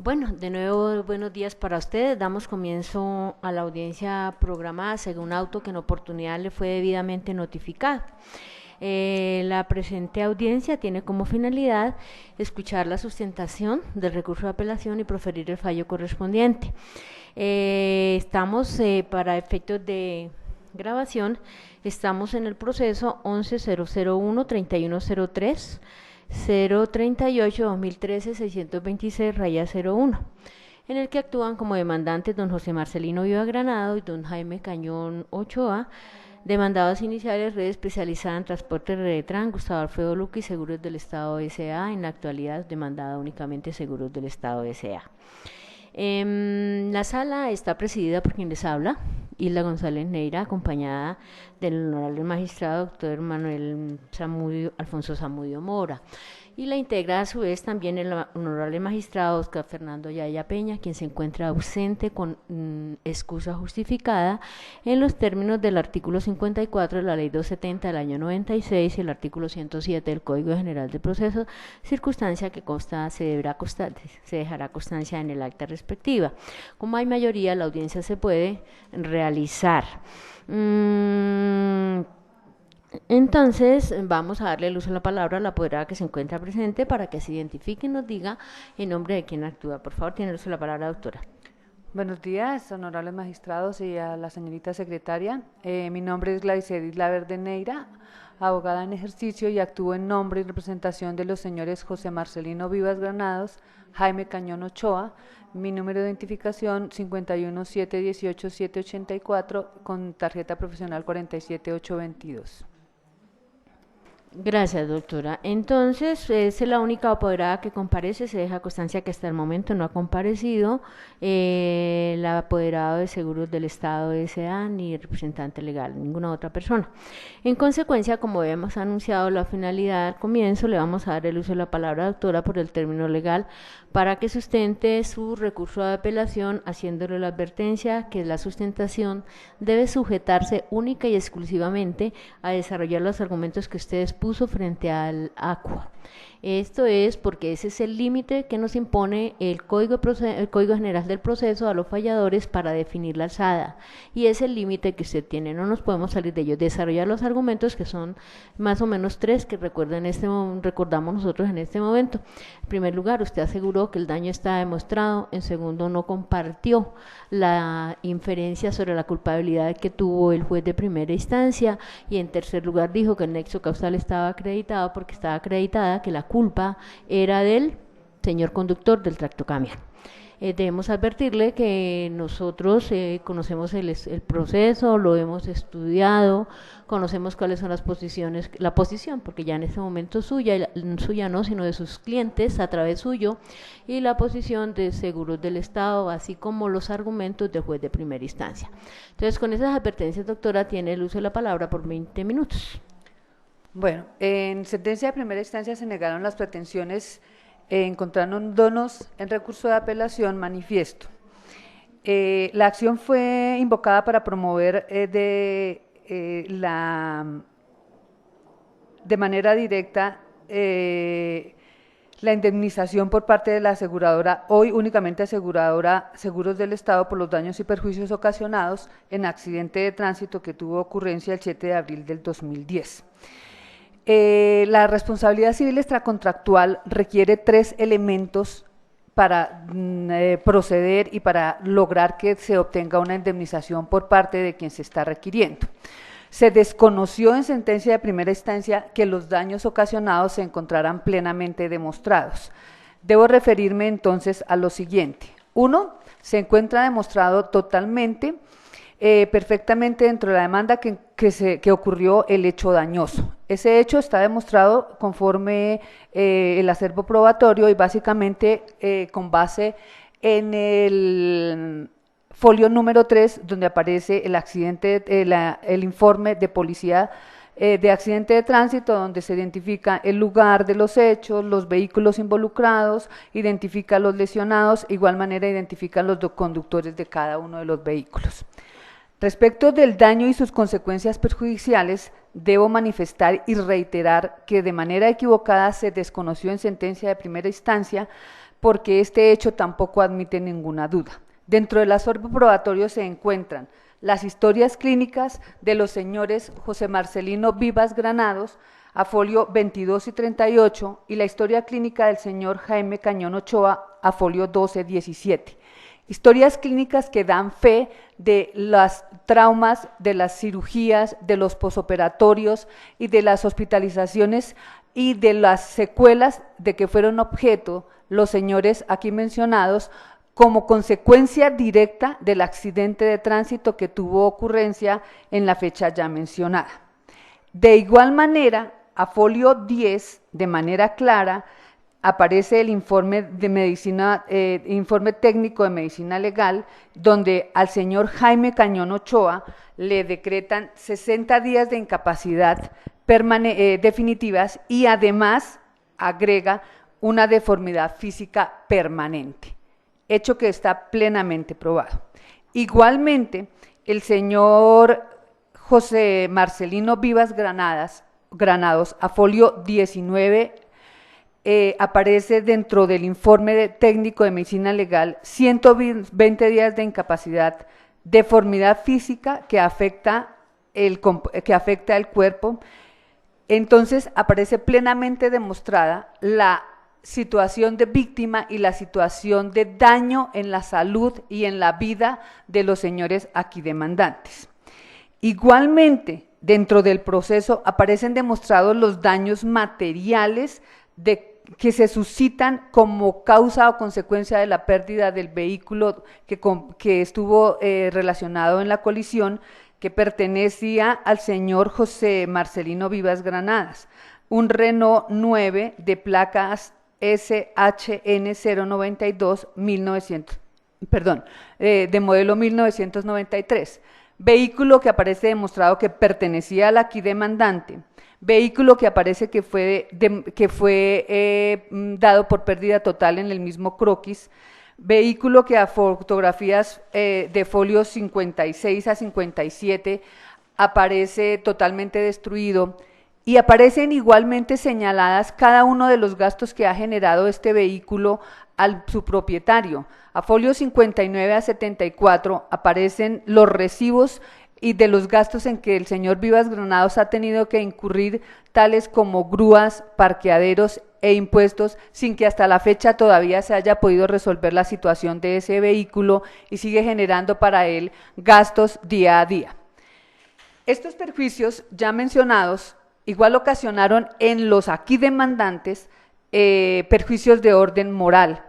Bueno, de nuevo, buenos días para ustedes. Damos comienzo a la audiencia programada según auto que en oportunidad le fue debidamente notificado. La presente audiencia tiene como finalidad escuchar la sustentación del recurso de apelación y proferir el fallo correspondiente. Para efectos de grabación, estamos en el proceso 11.001-3103. 038-2013-626-01, en el que actúan como demandantes don José Marcelino Viva Granado y don Jaime Cañón Ochoa, demandados iniciales Red Especializada en Transporte Redetran, Gustavo Alfredo Luque y Seguros del Estado S.A., en la actualidad demandada únicamente Seguros del Estado S.A. La sala está presidida por quien les habla, Hilda González Neira, acompañada del honorable magistrado doctor Manuel Alfonso Zamudio Mora, y la integra a su vez también el honorable magistrado Oscar Fernando Yaya Peña, quien se encuentra ausente con excusa justificada en los términos del artículo 54 de la ley 270 del año 96 y el artículo 107 del Código General de Procesos, circunstancia que se dejará constancia en el acta respectiva. Como hay mayoría, la audiencia se puede realizar. Entonces vamos a darle el uso de la palabra a la apoderada que se encuentra presente para que se identifique y nos diga en nombre de quién actúa. Por favor, tiene el uso de la palabra, doctora. Buenos días, honorables magistrados y a la señorita secretaria. Mi nombre es Gladys Edith Laverde Neira, abogada en ejercicio, y actúo en nombre y representación de los señores José Marcelino Vivas Granados, Jaime Cañón Ochoa. Mi número de identificación 5171818784 con tarjeta profesional 47822. Gracias, doctora. Entonces, es la única apoderada que comparece. Se deja constancia que hasta el momento no ha comparecido el apoderado de Seguros del Estado S.A. ni el representante legal, ninguna otra persona. En consecuencia, como hemos anunciado la finalidad al comienzo, le vamos a dar el uso de la palabra, doctora, por el término legal para que sustente su recurso de apelación, haciéndole la advertencia que la sustentación debe sujetarse única y exclusivamente a desarrollar los argumentos que ustedes puso frente al ACUA. Esto es porque ese es el límite que nos impone el Código General del Proceso a los falladores para definir la alzada, y es el límite que usted tiene, no nos podemos salir de ello. Desarrollar los argumentos, que son más o menos tres, que recordamos nosotros en este momento. En primer lugar, usted aseguró que el daño está demostrado. En segundo, no compartió la inferencia sobre la culpabilidad que tuvo el juez de primera instancia, y en tercer lugar dijo que el nexo causal estaba acreditado porque estaba acreditada que la culpa era del señor conductor del tractocamión. Debemos advertirle que nosotros conocemos el proceso, lo hemos estudiado, conocemos cuáles son las posiciones, la posición, porque ya en este momento suya no, sino de sus clientes a través suyo, y la posición de Seguros del Estado, así como los argumentos del juez de primera instancia. Entonces, con esas advertencias, doctora, tiene el uso de la palabra por 20 minutos. Bueno, en sentencia de primera instancia se negaron las pretensiones encontrándonos en recurso de apelación manifiesto. La acción fue invocada para promover de manera directa la indemnización por parte de la aseguradora, hoy únicamente aseguradora Seguros del Estado, por los daños y perjuicios ocasionados en accidente de tránsito que tuvo ocurrencia el 7 de abril del 2010. La responsabilidad civil extracontractual requiere tres elementos para proceder y para lograr que se obtenga una indemnización por parte de quien se está requiriendo. Se desconoció en sentencia de primera instancia que los daños ocasionados se encontraran plenamente demostrados. Debo referirme entonces a lo siguiente. Uno, se encuentra demostrado totalmente perfectamente dentro de la demanda que ocurrió el hecho dañoso. Ese hecho está demostrado conforme el acervo probatorio y básicamente con base en el folio número 3, donde aparece el accidente, el informe de policía de accidente de tránsito, donde se identifica el lugar de los hechos, los vehículos involucrados, identifica los lesionados, igual manera identifica los conductores de cada uno de los vehículos. Respecto del daño y sus consecuencias perjudiciales, debo manifestar y reiterar que de manera equivocada se desconoció en sentencia de primera instancia, porque este hecho tampoco admite ninguna duda. Dentro del acervo probatorio se encuentran las historias clínicas de los señores José Marcelino Vivas Granados, a folio 22 y 38, y la historia clínica del señor Jaime Cañón Ochoa, a folio 12 y 17. Historias clínicas que dan fe de los traumas, de las cirugías, de los posoperatorios y de las hospitalizaciones y de las secuelas de que fueron objeto los señores aquí mencionados como consecuencia directa del accidente de tránsito que tuvo ocurrencia en la fecha ya mencionada. De igual manera, a folio 10, de manera clara, aparece el informe de medicina, informe técnico de medicina legal, donde al señor Jaime Cañón Ochoa le decretan 60 días de incapacidad definitivas y además agrega una deformidad física permanente, hecho que está plenamente probado. Igualmente, el señor José Marcelino Vivas Granados, a folio 19, aparece dentro del informe técnico de medicina legal 120 días de incapacidad, deformidad física que afecta el cuerpo. Entonces aparece plenamente demostrada la situación de víctima y la situación de daño en la salud y en la vida de los señores aquí demandantes. Igualmente, dentro del proceso aparecen demostrados los daños materiales que se suscitan como causa o consecuencia de la pérdida del vehículo que estuvo relacionado en la colisión, que pertenecía al señor José Marcelino Vivas Granadas, un Renault 9 de placas SHN 092 de modelo 1993, vehículo que aparece demostrado que pertenecía al aquí demandante, vehículo que aparece que fue dado por pérdida total en el mismo croquis, vehículo que a fotografías de folios 56 a 57 aparece totalmente destruido, y aparecen igualmente señaladas cada uno de los gastos que ha generado este vehículo a su propietario. A folio 59 a 74 aparecen los recibos y de los gastos en que el señor Vivas Granados ha tenido que incurrir, tales como grúas, parqueaderos e impuestos, sin que hasta la fecha todavía se haya podido resolver la situación de ese vehículo y sigue generando para él gastos día a día. Estos perjuicios ya mencionados igual ocasionaron en los aquí demandantes perjuicios de orden moral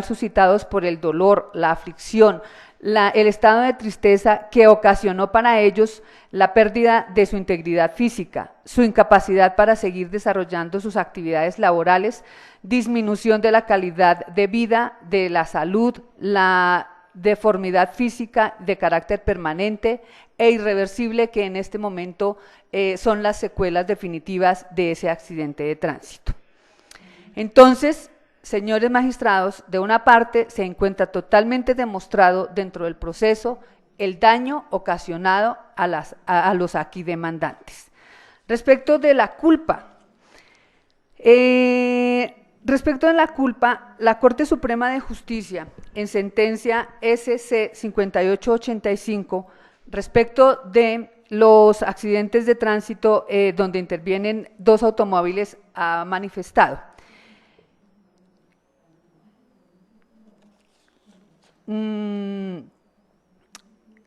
suscitados por el dolor, la aflicción, el estado de tristeza que ocasionó para ellos la pérdida de su integridad física, su incapacidad para seguir desarrollando sus actividades laborales, disminución de la calidad de vida, de la salud, la deformidad física de carácter permanente e irreversible que en este momento son las secuelas definitivas de ese accidente de tránsito. Entonces, señores magistrados, de una parte se encuentra totalmente demostrado dentro del proceso el daño ocasionado a los aquí demandantes. Respecto de la culpa, la Corte Suprema de Justicia, en sentencia SC 5885, respecto de los accidentes de tránsito donde intervienen dos automóviles, ha manifestado: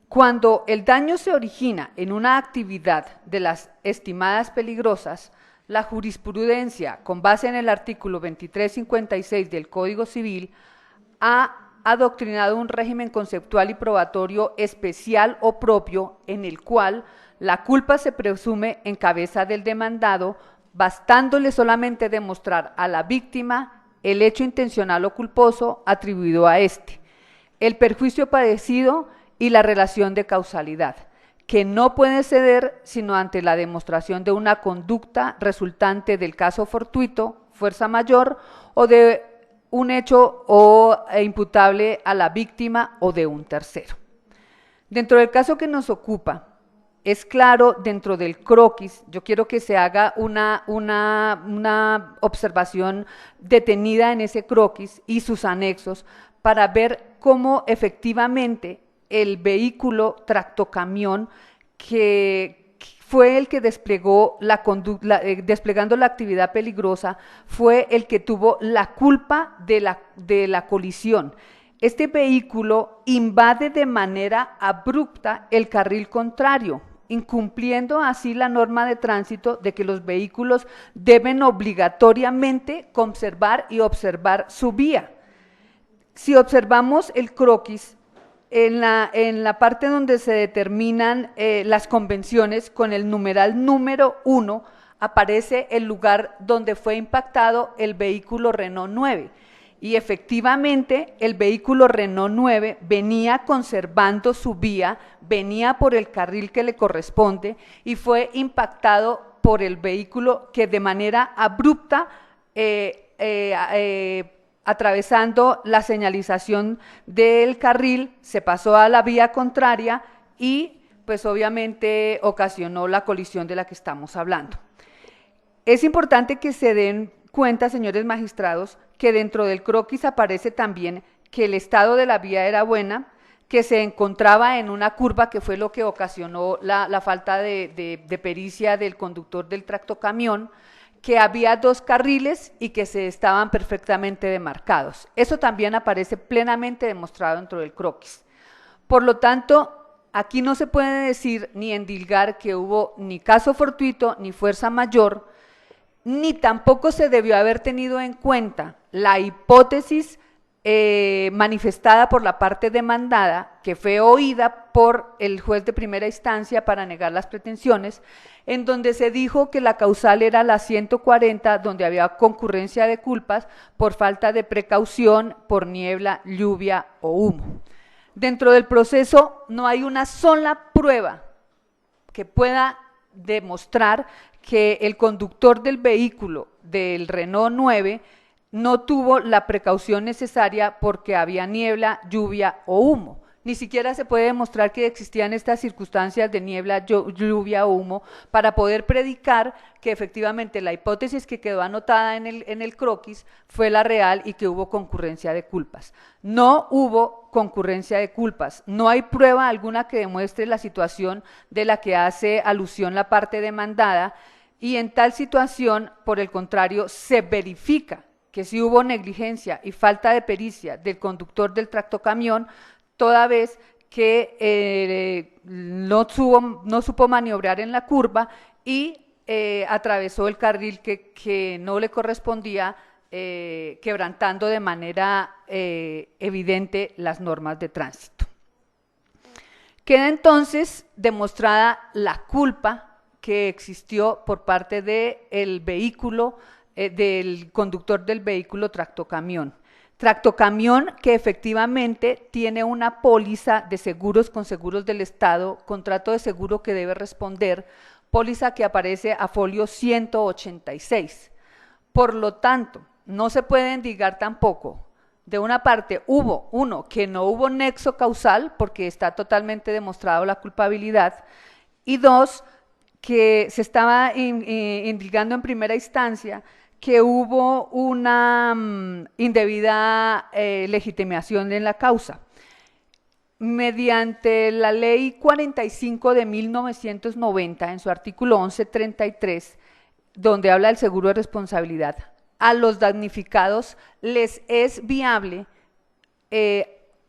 cuando el daño se origina en una actividad de las estimadas peligrosas, la jurisprudencia, con base en el artículo 2356 del Código Civil, ha adoctrinado un régimen conceptual y probatorio especial o propio en el cual la culpa se presume en cabeza del demandado, bastándole solamente demostrar a la víctima el hecho intencional o culposo atribuido a éste, el perjuicio padecido y la relación de causalidad, que no puede ceder sino ante la demostración de una conducta resultante del caso fortuito, fuerza mayor, o de un hecho imputable a la víctima o de un tercero. Dentro del caso que nos ocupa, es claro dentro del croquis. Yo quiero que se haga una observación detenida en ese croquis y sus anexos para ver cómo efectivamente el vehículo tractocamión que fue el que desplegó desplegando la actividad peligrosa, fue el que tuvo la culpa de la colisión. Este vehículo invade de manera abrupta el carril contrario, incumpliendo así la norma de tránsito de que los vehículos deben obligatoriamente conservar y observar su vía. Si observamos el croquis, en la parte donde se determinan las convenciones, con el numeral número 1, aparece el lugar donde fue impactado el vehículo Renault 9. Y efectivamente el vehículo Renault 9 venía conservando su vía, venía por el carril que le corresponde y fue impactado por el vehículo que de manera abrupta atravesando la señalización del carril, se pasó a la vía contraria y pues obviamente ocasionó la colisión de la que estamos hablando. Es importante que se den cuenta, señores magistrados, que dentro del croquis aparece también que el estado de la vía era buena, que se encontraba en una curva que fue lo que ocasionó la falta de pericia del conductor del tractocamión, que había 2 carriles y que se estaban perfectamente demarcados. Eso también aparece plenamente demostrado dentro del croquis. Por lo tanto, aquí no se puede decir ni endilgar que hubo ni caso fortuito ni fuerza mayor, ni tampoco se debió haber tenido en cuenta la hipótesis manifestada por la parte demandada, que fue oída por el juez de primera instancia para negar las pretensiones, en donde se dijo que la causal era la 140, donde había concurrencia de culpas por falta de precaución, por niebla, lluvia o humo. Dentro del proceso no hay una sola prueba que pueda demostrar que el conductor del vehículo del Renault 9 no tuvo la precaución necesaria porque había niebla, lluvia o humo. Ni siquiera se puede demostrar que existían estas circunstancias de niebla, lluvia o humo para poder predicar que efectivamente la hipótesis que quedó anotada en el croquis fue la real y que hubo concurrencia de culpas. No hubo concurrencia de culpas, no hay prueba alguna que demuestre la situación de la que hace alusión la parte demandada y en tal situación, por el contrario, se verifica que sí hubo negligencia y falta de pericia del conductor del tractocamión, toda vez que no supo maniobrar en la curva y atravesó el carril que no le correspondía, quebrantando de manera evidente las normas de tránsito. Queda entonces demostrada la culpa que existió por parte del vehículo, del conductor del vehículo tractocamión. Tractocamión que efectivamente tiene una póliza de seguros con seguros del Estado, contrato de seguro que debe responder, póliza que aparece a folio 186. Por lo tanto, no se puede indicar tampoco, de una parte hubo, uno, que no hubo nexo causal, porque está totalmente demostrado la culpabilidad, y dos, que se estaba indicando en primera instancia que hubo una indebida legitimación en la causa. Mediante la ley 45 de 1990, en su artículo 1133, donde habla del seguro de responsabilidad, a los damnificados les es viable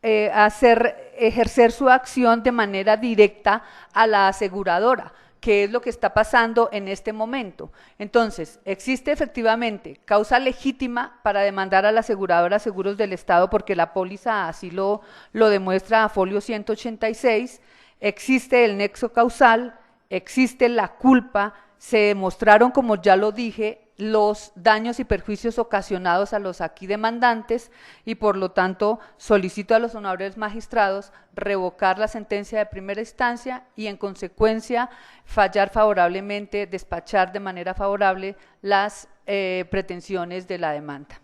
ejercer su acción de manera directa a la aseguradora, que es lo que está pasando en este momento. Entonces, existe efectivamente causa legítima para demandar a la aseguradora Seguros del Estado, porque la póliza así lo demuestra a folio 186, existe el nexo causal, existe la culpa, se demostraron, como ya lo dije, los daños y perjuicios ocasionados a los aquí demandantes y por lo tanto solicito a los honorables magistrados revocar la sentencia de primera instancia y en consecuencia fallar favorablemente, despachar de manera favorable las pretensiones de la demanda.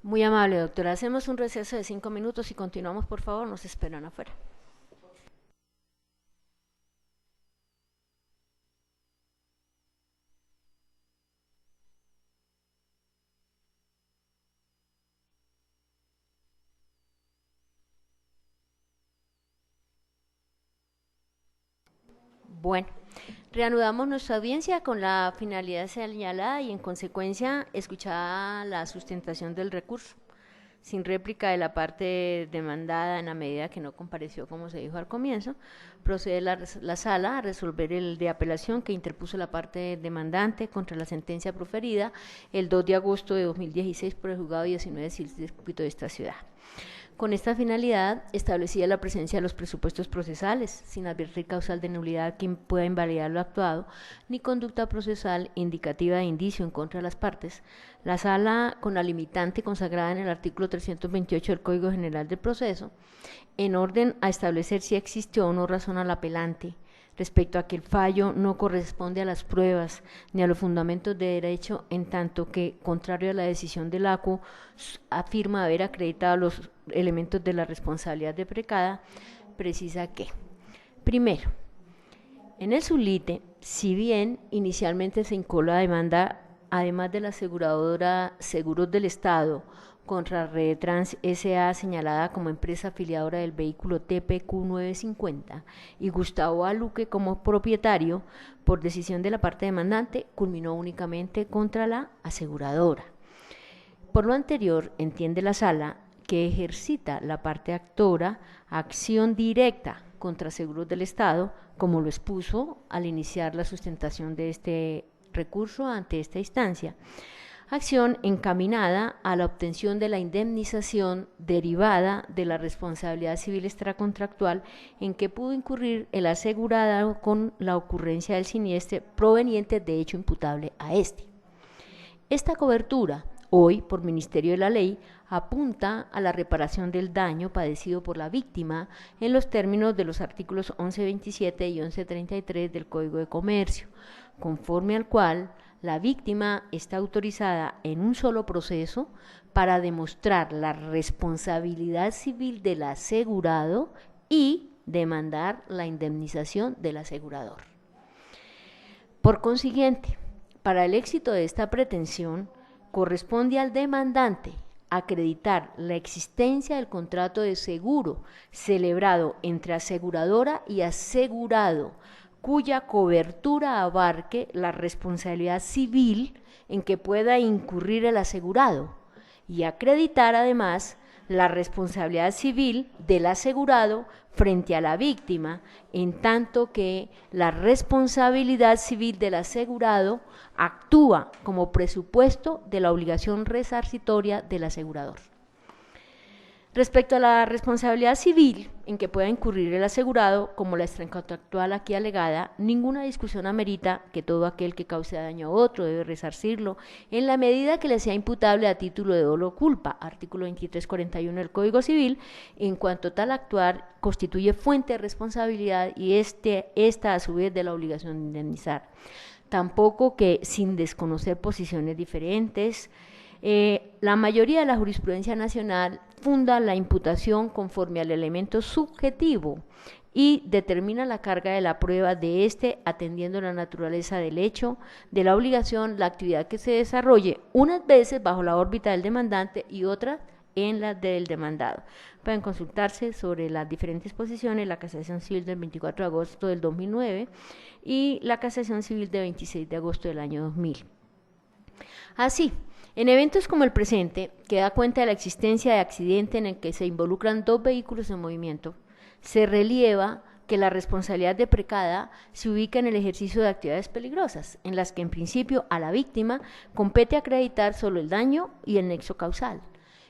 Muy amable, doctora. Hacemos un receso de 5 minutos y continuamos, por favor. Nos esperan afuera. Bueno, reanudamos nuestra audiencia con la finalidad señalada y en consecuencia escuchada la sustentación del recurso, sin réplica de la parte demandada en la medida que no compareció como se dijo al comienzo, procede la sala a resolver el de apelación que interpuso la parte demandante contra la sentencia proferida el 2 de agosto de 2016 por el juzgado 19 civil de circuito de esta ciudad. Con esta finalidad, establecía la presencia de los presupuestos procesales, sin advertir causal de nulidad que pueda invalidar lo actuado, ni conducta procesal indicativa de indicio en contra de las partes. La sala, con la limitante consagrada en el artículo 328 del Código General del Proceso, en orden a establecer si existió o no razón al apelante, respecto a que el fallo no corresponde a las pruebas ni a los fundamentos de derecho, en tanto que, contrario a la decisión del ACU, afirma haber acreditado los elementos de la responsabilidad deprecada, precisa que, primero, en el sublite, si bien inicialmente se incoó la demanda, además de la aseguradora Seguros del Estado, contra Redetrans S.A. señalada como empresa afiliadora del vehículo TPQ 950 y Gustavo Aluque como propietario, por decisión de la parte demandante, culminó únicamente contra la aseguradora. Por lo anterior, entiende la sala que ejercita la parte actora acción directa contra Seguros del Estado, como lo expuso al iniciar la sustentación de este recurso ante esta instancia, acción encaminada a la obtención de la indemnización derivada de la responsabilidad civil extracontractual en que pudo incurrir el asegurado con la ocurrencia del siniestro proveniente de hecho imputable a este. Esta cobertura, hoy por Ministerio de la Ley, apunta a la reparación del daño padecido por la víctima en los términos de los artículos 1127 y 1133 del Código de Comercio, conforme al cual la víctima está autorizada en un solo proceso para demostrar la responsabilidad civil del asegurado y demandar la indemnización del asegurador. Por consiguiente, para el éxito de esta pretensión, corresponde al demandante acreditar la existencia del contrato de seguro celebrado entre aseguradora y asegurado, cuya cobertura abarque la responsabilidad civil en que pueda incurrir el asegurado, y acreditar además la responsabilidad civil del asegurado frente a la víctima, en tanto que la responsabilidad civil del asegurado actúa como presupuesto de la obligación resarcitoria del asegurador. Respecto a la responsabilidad civil en que pueda incurrir el asegurado, como la extracontractual aquí alegada, ninguna discusión amerita que todo aquel que cause daño a otro debe resarcirlo en la medida que le sea imputable a título de dolo o culpa, artículo 2341 del Código Civil, en cuanto tal actuar constituye fuente de responsabilidad y esta a su vez de la obligación de indemnizar. Tampoco que, sin desconocer posiciones diferentes, la mayoría de la jurisprudencia nacional funda la imputación conforme al elemento subjetivo y determina la carga de la prueba de éste atendiendo la naturaleza del hecho, de la obligación, la actividad que se desarrolle, unas veces bajo la órbita del demandante y otras en la del demandado. Pueden consultarse sobre las diferentes posiciones la Casación Civil del 24 de agosto del 2009 y la Casación Civil del 26 de agosto del año 2000. Así, en eventos como el presente, que da cuenta de la existencia de accidente en el que se involucran dos vehículos en movimiento, se relieva que la responsabilidad deprecada se ubica en el ejercicio de actividades peligrosas, en las que en principio a la víctima compete acreditar solo el daño y el nexo causal,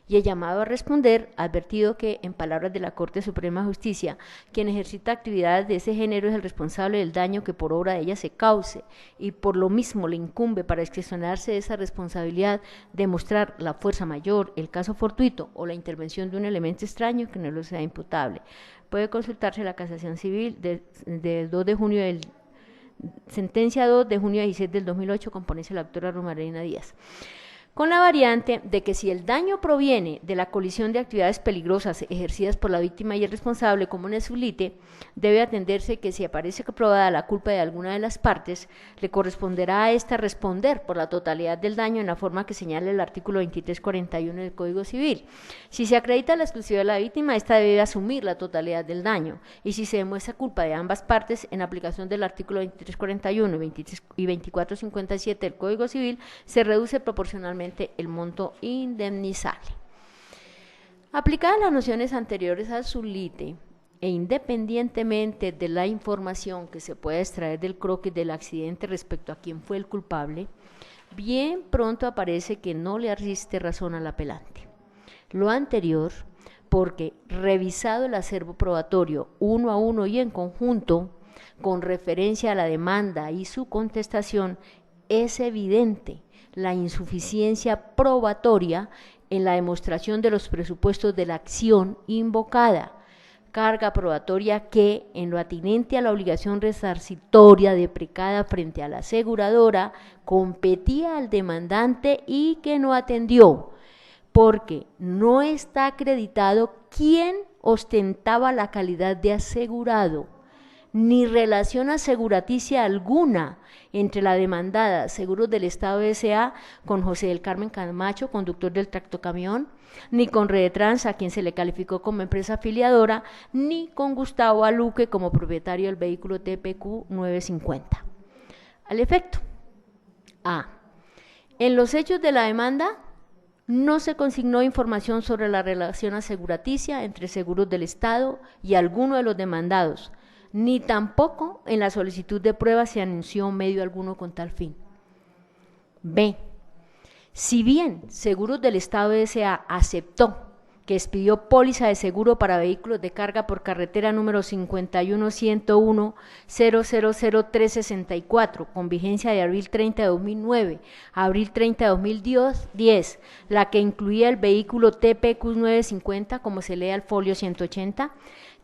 y el llamado a responder, advertido que, en palabras de la Corte Suprema de Justicia, quien ejercita actividades de ese género es el responsable del daño que por obra de ella se cause, y por lo mismo le incumbe para excepcionarse de esa responsabilidad demostrar la fuerza mayor, el caso fortuito o la intervención de un elemento extraño que no lo sea imputable. Puede consultarse la Casación Civil de 2 de junio del sentencia 2 de junio 16 del 2008, con ponencia la doctora Romarina Díaz. con la variante de que si el daño proviene de la colisión de actividades peligrosas ejercidas por la víctima y el responsable, como en el sublite, debe atenderse que si aparece probada la culpa de alguna de las partes, le corresponderá a ésta responder por la totalidad del daño en la forma que señala el artículo 2341 del Código Civil. Si se acredita la exclusividad de la víctima, ésta debe asumir la totalidad del daño, y si se demuestra culpa de ambas partes, en aplicación del artículo 2341 y 2457 del Código Civil, se reduce proporcionalmente el monto indemnizable. Aplicadas las nociones anteriores al sublite e independientemente de la información que se pueda extraer del croquis del accidente respecto a quién fue el culpable, bien pronto aparece que no le asiste razón al apelante. Lo anterior, porque revisado el acervo probatorio uno a uno y en conjunto, con referencia a la demanda y su contestación, es evidente la insuficiencia probatoria en la demostración de los presupuestos de la acción invocada, carga probatoria que, en lo atinente a la obligación resarcitoria deprecada frente a la aseguradora, competía al demandante y que no atendió, porque no está acreditado quién ostentaba la calidad de asegurado, ni relación aseguraticia alguna entre la demandada Seguros del Estado S.A. con José del Carmen Camacho, conductor del tractocamión, ni con Redetrans, a quien se le calificó como empresa afiliadora, ni con Gustavo Aluque como propietario del vehículo TPQ 950. Al efecto, A. En los hechos de la demanda no se consignó información sobre la relación aseguraticia entre Seguros del Estado y alguno de los demandados, ni tampoco en la solicitud de pruebas se anunció medio alguno con tal fin. B. Si bien Seguros del Estado S.A. aceptó que expidió póliza de seguro para vehículos de carga por carretera número 51101000364 con vigencia de abril 30 de 2009 a abril 30 de 2010, la que incluía el vehículo TPQ 950 como se lee al folio 180,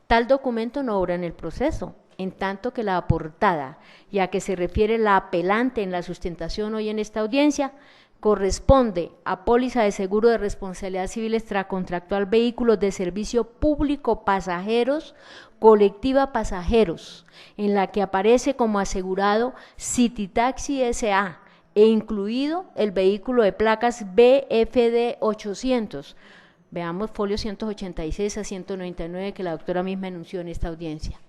tal documento no obra en el proceso, en tanto que la aportada, y a que se refiere la apelante en la sustentación hoy en esta audiencia, corresponde a póliza de seguro de responsabilidad civil extracontractual vehículos de servicio público pasajeros, colectiva pasajeros, en la que aparece como asegurado City Taxi S.A. e incluido el vehículo de placas BFD 800. Veamos folio 186 a 199 que la doctora misma enunció en esta audiencia.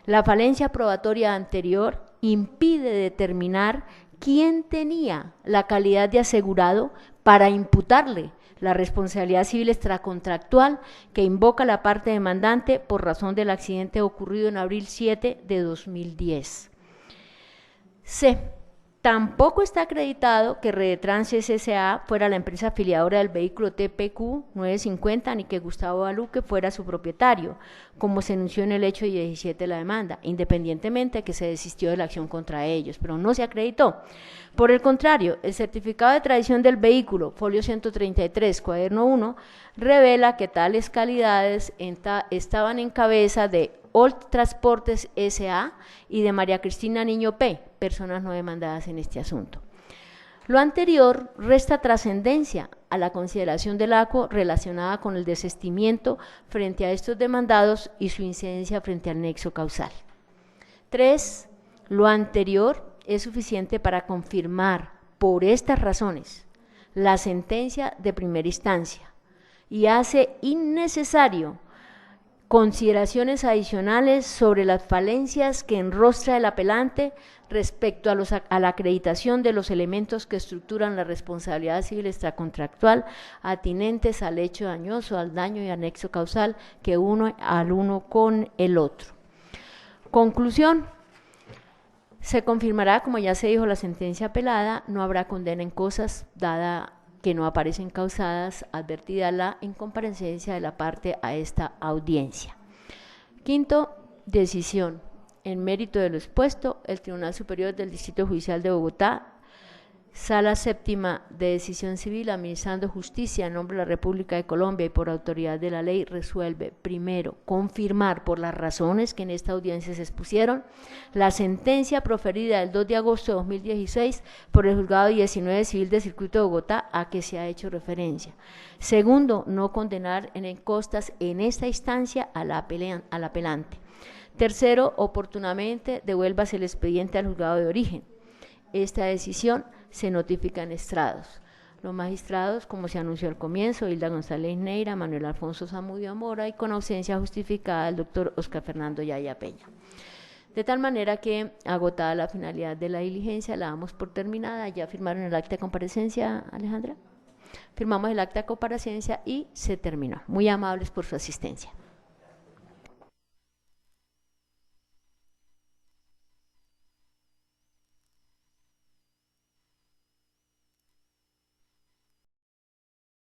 La falencia probatoria anterior impide determinar quién tenía la calidad de asegurado para imputarle la responsabilidad civil extracontractual que invoca la parte demandante por razón del accidente ocurrido en abril 7 de 2010. C. Tampoco está acreditado que Redetrans S.A. fuera la empresa afiliadora del vehículo TPQ 950 ni que Gustavo Aluque fuera su propietario, como se anunció en el hecho 17 de la demanda, independientemente de que se desistió de la acción contra ellos, pero no se acreditó. Por el contrario, el certificado de tradición del vehículo, folio 133, cuaderno 1, revela que tales calidades estaban en cabeza de Old Transportes S.A. y de María Cristina Niño P., personas no demandadas en este asunto. Lo anterior resta trascendencia a la consideración del ACO relacionada con el desistimiento frente a estos demandados y su incidencia frente al nexo causal. 3. Lo anterior es suficiente para confirmar por estas razones la sentencia de primera instancia y hace innecesario consideraciones adicionales sobre las falencias que enrostra el apelante respecto a la acreditación de los elementos que estructuran la responsabilidad civil extracontractual atinentes al hecho dañoso, al daño y anexo causal que uno al uno con el otro. Conclusión. Se confirmará, como ya se dijo, la sentencia apelada, no habrá condena en cosas, dada que no aparecen causadas, advertida la incomparecencia de la parte a esta audiencia. Quinto, decisión. En mérito de lo expuesto, el Tribunal Superior del Distrito Judicial de Bogotá Sala Séptima de Decisión Civil, administrando justicia en nombre de la República de Colombia y por autoridad de la ley, resuelve, primero, confirmar por las razones que en esta audiencia se expusieron la sentencia proferida el 2 de agosto de 2016 por el Juzgado 19 Civil del Circuito de Bogotá a que se ha hecho referencia. Segundo, no condenar en costas en esta instancia al apelante. Tercero, oportunamente devuélvase el expediente al juzgado de origen. Esta decisión se notifica en estrados. Los magistrados, como se anunció al comienzo, Hilda González Neira, Manuel Alfonso Zamudio Mora y con ausencia justificada del doctor Oscar Fernando Yaya Peña. De tal manera que, agotada la finalidad de la diligencia, la damos por terminada. ¿Ya firmaron el acta de comparecencia, Alejandra? Firmamos el acta de comparecencia y se terminó. Muy amables por su asistencia.